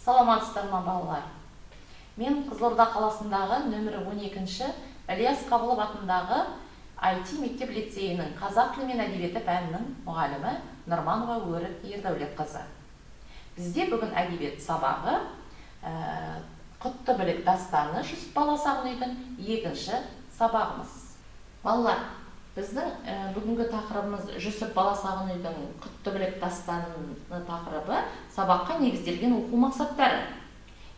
Саламатсыздар ма балалар? Мен Қызылорда қаласындағы нөмірі 12-ші Ілияс Қабылов атындағы IT мектеп лицейінің қазақ тілі мен әдебиеті пәнінің мұғалімі Нұрманова Өрік Ердәулетқызы. Бізде бүгін әдебиет сабағы Құтты білік дастаны Жүсіп Баласағұнұйдың 2-ші сабағымыз. Балалар, біздің бүгінгі тақырыбымыз Жүсіп Баласағұнұйдың Құтты білік дастаны тақырыбы сабаққа негізделген оқу мақсаттары.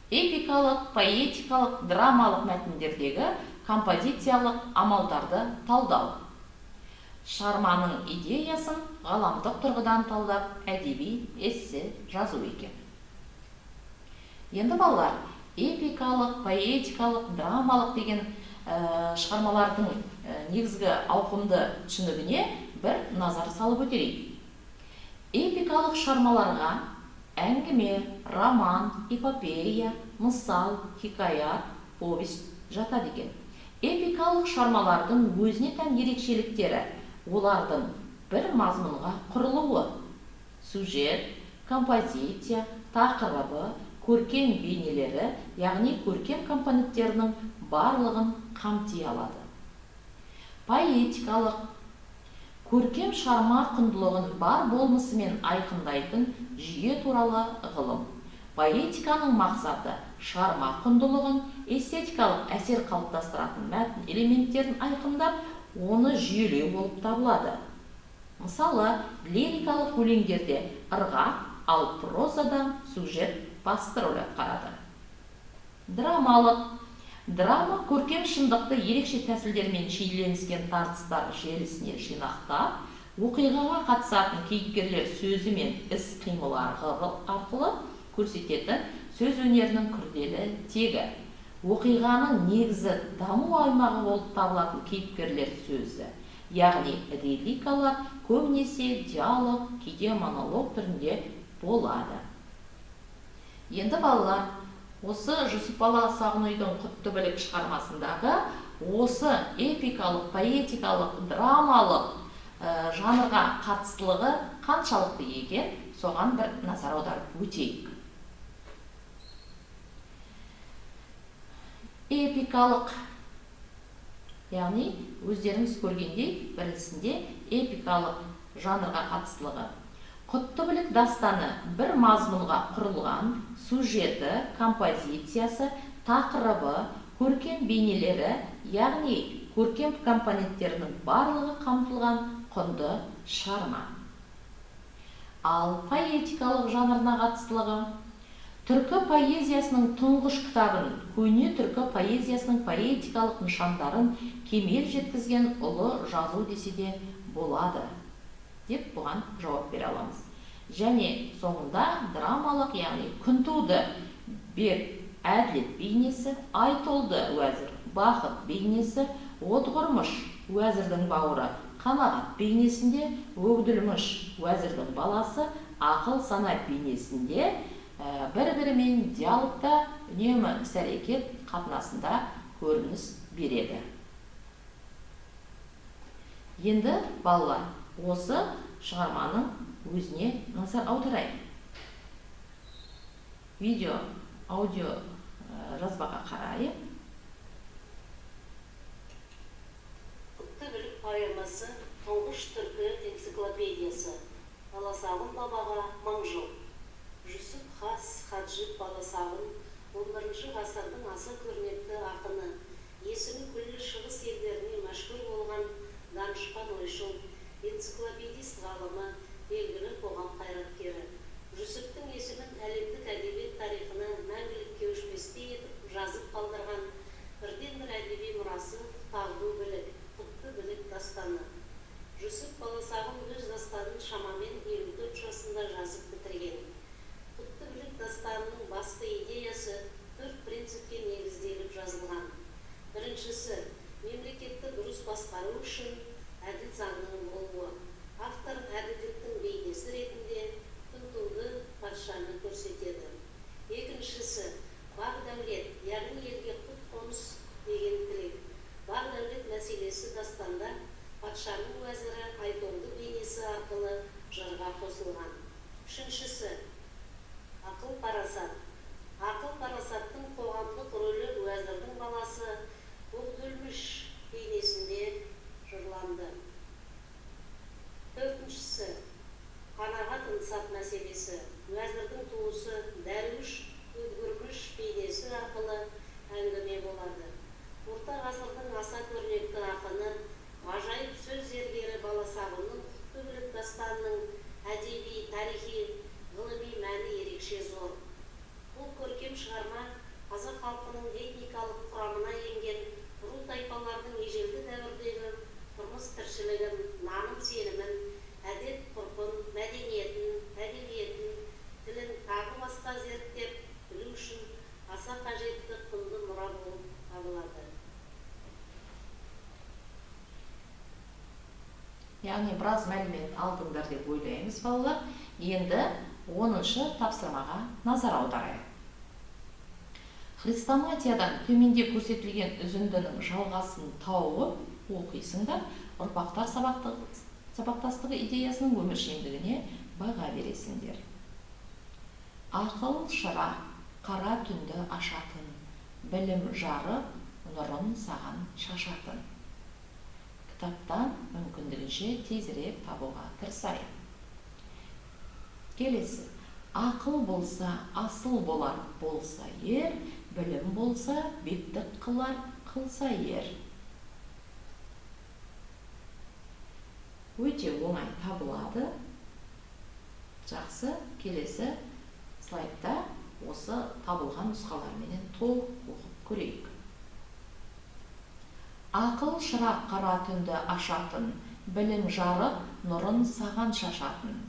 Эпикалық, поэтикалық, драмалық мәтіндердегі композициялық амалдарды талдау. Шығарманың идеясын ғаламдық тұрғыдан талдап, әдеби эссе жазу екен. Енді балалар, эпикалық, поэтикалық, драмалық деген шығармалардың негізгі ауқымды түсінігіне бір назар салып өтейік. Эпикалық шығармаларға әңгіме, роман, эпопея, мысал, хикаят, повесть жатады екен. Эпикалық шығармалардың өзіне тән ерекшеліктері, олардың бір мазмұнға құрылуы, сюжет, композиция, тақырыбы, көркем бейнелері, яғни көркем компоненттерінің барлығын қамти алады. Поэтикалық көркем шығарма құндылығын бар болмысымен айқындайтын жүйе туралы ғылым. Поэтиканың мақсаты шығарма құндылығын, эстетикалық әсер қалыптастыратын мәтін элементтерін айқындап, оны жүйелеу болып табылады. Мысалы, лирикалық өлеңдерде ырғақ, ал прозада сюжет басты рөл атқарады. Драмалық драма көркем шындықты ерекше тәсілдермен шиеленіскен тартыстар желісіне жинақтап, оқиғаға қатысатын кейіпкерлер сөзі мен іс-қимыл арқылы көрсететін сөз өнерінің күрделі тегі. Оқиғаның негізі даму аймағы болып табылатын кейіпкерлер сөзі, яғни репликалар көбінесе диалог, кейде монолог түрінде болады. Енді балалар, осы Жүсіп Баласағұнұйдың Құтты білік шығармасындағы осы эпикалық, поэтикалық, драмалық жанрға қатыстылығы қаншалықты екен, соған бір назар аударып өтейік. Эпикалық, яғни өздеріңіз көргендей, біріншісінде эпикалық жанрға қатыстылығы. Құтты білік дастаны бір мазмұнға құрылған, сюжеті, композициясы, тақырыбы, көркем бейнелері, яғни көркем компоненттерінің барлығы қамтылған құнды шығарма. Ал поэтикалық жанрына қатыстылығы түркі поэзиясының тұңғыш кітабын, көне түркі поэзиясының поэтикалық нышандарын кемел жеткізген ұлы жазу десе де болады, деп бұған жауап бере аламыз. Және соңында драмалық, яғни Күнтуды Бек Әділет бейнесі, Айтолды уәзір Бақыт бейнесі, Отғұрмыш уәзірдің бауыры Қанағат бейнесінде, Өгділміш уәзірдің баласы Ақыл Сана бейнесінде бір-бірімен диалогта үнемі іс-әрекет қатынасында көрініс береді. Енді балалар, осы шығарманың өзіне назар аударайық. Видео, аудио жазбаға қарайық. Құтты білік поэмасы тұңғыш түркі энциклопедиясы. Баласағұн бабаға 1000 жыл. Жүсіп Хас Хаджи Баласағұн 11 ғасырдың аса көрнекті ақыны, есімі күллі шығыс елдеріне мәшһүр болған данышпан ойшыл, энциклопедист ғалымы, белгілі қоғам қайраткері. Жүсіптің есімін әлемдік әдебиет тарихына мәңгілікке өшпестей етіп жазып қалдырған бірден-бір әдеби мұрасы Құтты білік, Құтты білік дастаны. Жүсіп Баласағұн өз daстанын шамамен 54 жасында жазып бітірген. Құтты білік дастанының басты идеясы 4 принципке негізделіп жазылған. Біріншісі, мемлекетті дұрыс басқару үшін әділ заңның болуы. Автор әділдіктің бейнесі ретінде Күнтуды патшаны көрсетеді. Екіншісі, бар дәулет, яғни елге құт қоныс деген тілек. Бар дәулет мәселесі дастанда патшаның уәзірі Айтолды бейнесі арқылы жырға қосылған. Үшіншісі, ақыл парасат, Ақыл парасаттың қоғамдық рөлі уәзірдің баласы Көкдөлміш бейнесінде жырланды. Төртіншісі, қанағат ынсап мәселесі уәзірдің туысы Дәруіш Өдгүрміш бейнесі арқылы әңгіме болады. Орта ғасырдың аса көрнекті ақыны, ғажайып сөз зергері Баласағұнның Құттөбелек дастанының әдеби, тарихи, ғылыми мәні ерекше зор. Бұл көркем шығарма қазақ халқының этникалық құрамына енген ру тайпалардың ежелгі дәуірдегі тұрмыс тіршілігін, наным сенімін, әдет ғұрпын, мәдениетін, әдебиетін, тілін тағы басқа зерттеп білу үшін аса қажетті құнды мұра болып табылады. Яғни біраз мәлімет алдыңдар деп ойлаймыз, балалар. Енді 10-шы тапсырмаға назар аударайық. Хрестоматиядан төменде көрсетілген үзіндінің жалғасын тауып оқисыңдар, ұрпақтар сабақтастығы идеясының өміршеңдігіне баға бересіңдер. Ақыл шыра, қара түнді ашатын, білім жарық, нұрын саған шашатын. Кітаптан мүмкіндігінше тезірек табуға тырысайық. Келесі. Ақыл болса, асыл болар, болса ер, білім болса, беттік қылар, қылса ер. Өте оңай табылады. Жақсы, келесі слайдта осы табылған нұсқаларменен толық оқып көрейік. Ақыл шырақ қара түнді ашатын, білім жарық нұрын саған шашатын.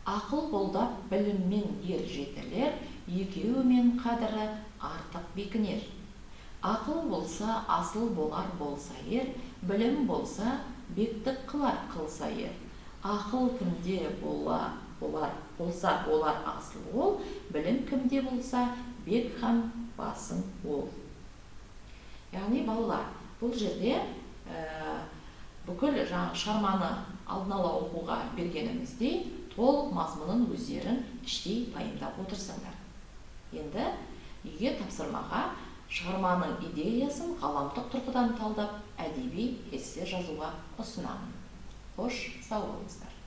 Ақыл қолдап біліммен ер жетілер, екеуімен қадірі артық бекінер. Ақыл болса асыл болар, болса ер, білім болса бектік қылар, қылса ер. Ақыл кімде болса болар асыл ол, білім кімде болса бек һәм басың ол. Яғни балалар, бұл жерде бүкіл шығарманы алдын ала оқуға бергеніміздей толық мазмұнын өздерің іштей пайымдап отырсыңдар. Енді үйге тапсырмаға шығарманың идеясын ғаламдық тұрғыдан талдап әдеби эссе жазуға ұсынамын. Қош сау болыңыздар.